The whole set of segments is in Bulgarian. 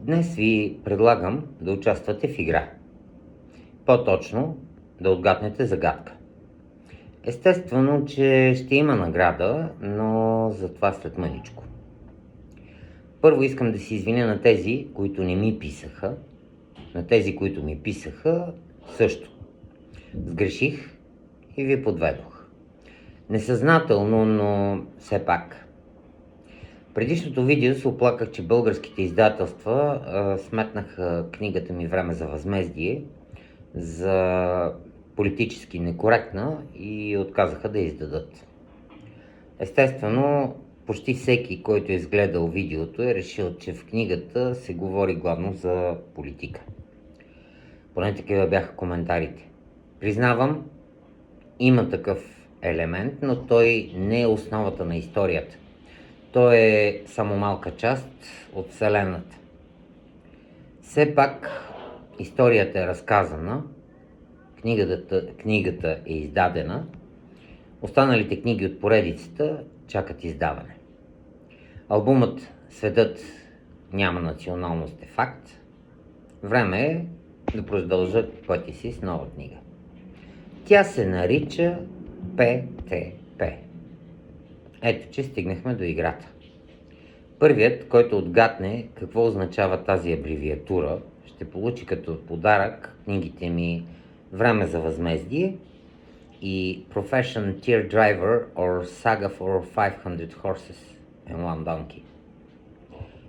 Днес ви предлагам да участвате в игра. По-точно да отгаднете загадка. Естествено, че ще има награда, но за това след мъничко. Първо искам да се извиня на тези, които не ми писаха. На тези, които ми писаха, също. Сгреших и ви подведох. Несъзнателно, но все пак. Предишното видео се оплаках, че българските издателства сметнаха книгата ми "Време за възмездие" за политически некоректна и отказаха да я издадат. Естествено, почти всеки, който е изгледал видеото, е решил, че в книгата се говори главно за политика. Поне такива бяха коментарите. Признавам, има такъв елемент, но той не е основата на историята. Той е само малка част от Вселената. Все пак историята е разказана, книгата е издадена, останалите книги от поредицата чакат издаване. Албумът "Светът няма националност" е факт. Време е да продължат пътя си с нова книга. Тя се нарича ПТП. Ето, че стигнахме до играта. Първият, който отгадне какво означава тази абревиатура, ще получи като подарък книгите ми "Време за възмездие" и "Profession Tear Driver or Saga for 500 Horses and One Donkey".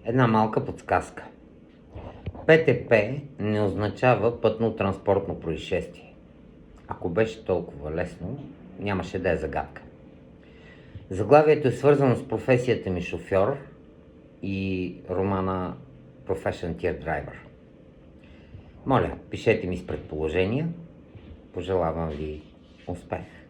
Една малка подсказка. ПТП не означава пътно-транспортно происшествие. Ако беше толкова лесно, нямаше да е загадка. Заглавието е свързано с професията ми шофьор и романа "Profession Tear Driver". Моля, пишете ми с предположения. Пожелавам ви успех!